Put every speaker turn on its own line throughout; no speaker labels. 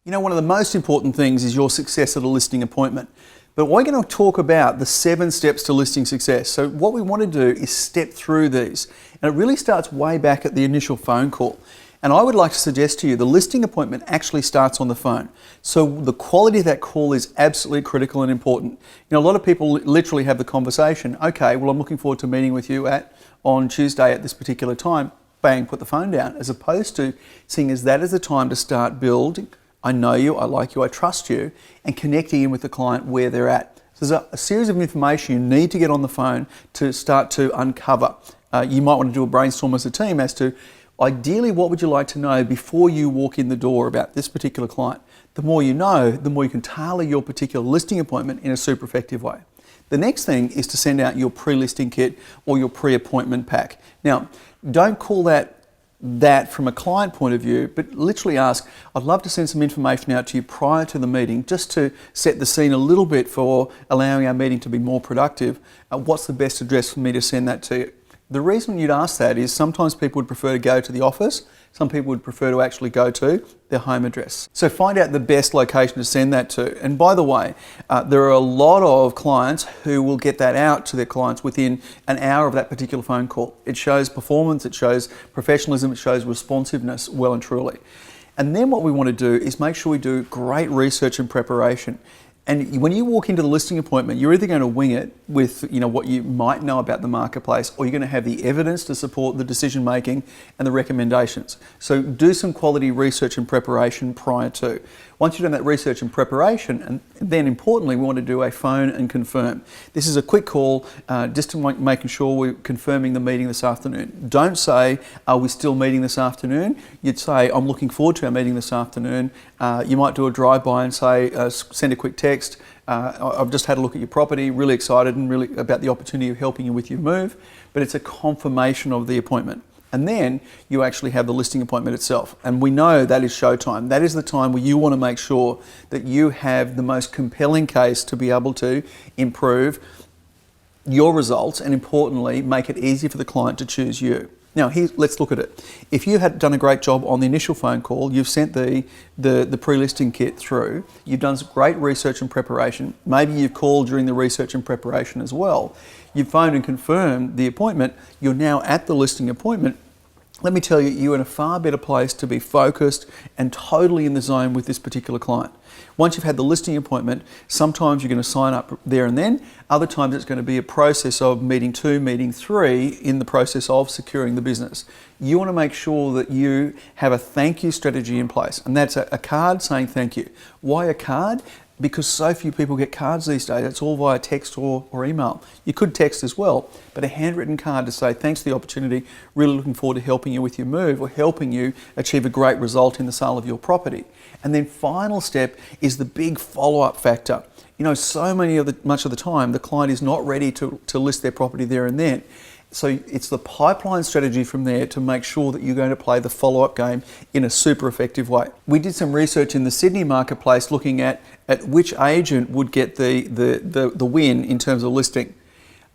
You know, one of the most important things is your success at a listing appointment. But we're going to talk about the 7 steps to listing success. So what we want to do is step through these. And it really starts way back at the initial phone call. And I would like to suggest to you the listing appointment actually starts on the phone. So the quality of that call is absolutely critical and important. You know, a lot of people literally have the conversation, okay, well, I'm looking forward to meeting with you on Tuesday at this particular time. Bang, put the phone down, as opposed to seeing as that is the time to start building. I know you, I like you, I trust you, and connecting in with the client where they're at. So there's a series of information you need to get on the phone to start to uncover. You might want to do a brainstorm as a team as to, ideally, what would you like to know before you walk in the door about this particular client? The more you know, the more you can tailor your particular listing appointment in a super effective way. The next thing is to send out your pre-listing kit or your pre-appointment pack. Now, don't call that from a client point of view, but literally ask, I'd love to send some information out to you prior to the meeting, just to set the scene a little bit for allowing our meeting to be more productive. What's the best address for me to send that to you? The reason you'd ask that is sometimes people would prefer to go to the office, some people would prefer to actually go to their home address. So find out the best location to send that to. And by the way, there are a lot of clients who will get that out to their clients within an hour of that particular phone call. It shows performance, it shows professionalism, it shows responsiveness well and truly. And then what we want to do is make sure we do great research and preparation. And when you walk into the listing appointment, you're either going to wing it with what you might know about the marketplace, or you're going to have the evidence to support the decision making and the recommendations. So do some quality research and preparation prior to. Once you've done that research and preparation, and then importantly, we want to do a phone and confirm. This is a quick call, just to making sure we're confirming the meeting this afternoon. Don't say, are we still meeting this afternoon? You'd say, I'm looking forward to our meeting this afternoon. You might do a drive-by and say, send a quick text. I've just had a look at your property, really excited and really about the opportunity of helping you with your move, but it's a confirmation of the appointment. And then you actually have the listing appointment itself. And we know that is showtime. That is the time where you want to make sure that you have the most compelling case to be able to improve your results and, importantly, make it easy for the client to choose you. Now, let's look at it. If you had done a great job on the initial phone call, you've sent the pre-listing kit through, you've done some great research and preparation, maybe you've called during the research and preparation as well, you've phoned and confirmed the appointment, you're now at the listing appointment. Let me tell you, you're in a far better place to be focused and totally in the zone with this particular client. Once you've had the listing appointment, sometimes you're going to sign up there and then. Other times it's going to be a process of meeting 2, meeting 3 in the process of securing the business. You want to make sure that you have a thank you strategy in place. And that's a card saying thank you. Why a card? Because so few people get cards these days. It's all via text or email. You could text as well, but a handwritten card to say thanks for the opportunity, really looking forward to helping you with your move or helping you achieve a great result in the sale of your property. And then final step is the big follow-up factor. You know, much of the time, the client is not ready to list their property there and then. So it's the pipeline strategy from there to make sure that you're going to play the follow-up game in a super effective way. We did some research in the Sydney marketplace looking at which agent would get the win in terms of listing.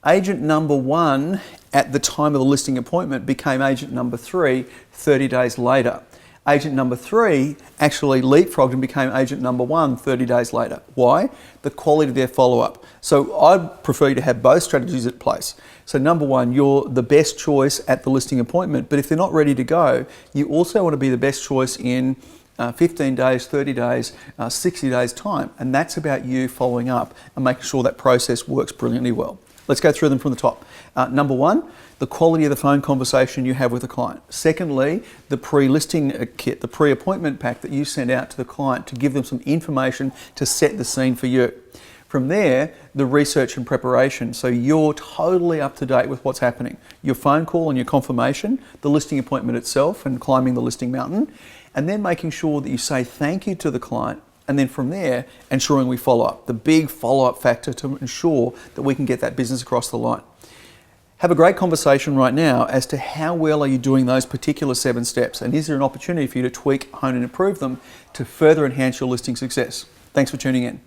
Agent number 1 at the time of the listing appointment became agent number 3 30 days later. Agent number 3 actually leapfrogged and became agent number 1 30 days later. Why? The quality of their follow-up. So I'd prefer you to have both strategies at place. So number 1, you're the best choice at the listing appointment, but if they're not ready to go, you also want to be the best choice in 15 days, 30 days, 60 days time. And that's about you following up and making sure that process works brilliantly well. Let's go through them from the top. Number 1, the quality of the phone conversation you have with the client. Secondly, the pre-listing kit, the pre-appointment pack that you send out to the client to give them some information to set the scene for you. From there, the research and preparation. So you're totally up to date with what's happening. Your phone call and your confirmation, the listing appointment itself and climbing the listing mountain, and then making sure that you say thank you to the client. And then from there, ensuring we follow up. The big follow-up factor to ensure that we can get that business across the line. Have a great conversation right now as to how well are you doing those particular 7 steps, and is there an opportunity for you to tweak, hone and improve them to further enhance your listing success. Thanks for tuning in.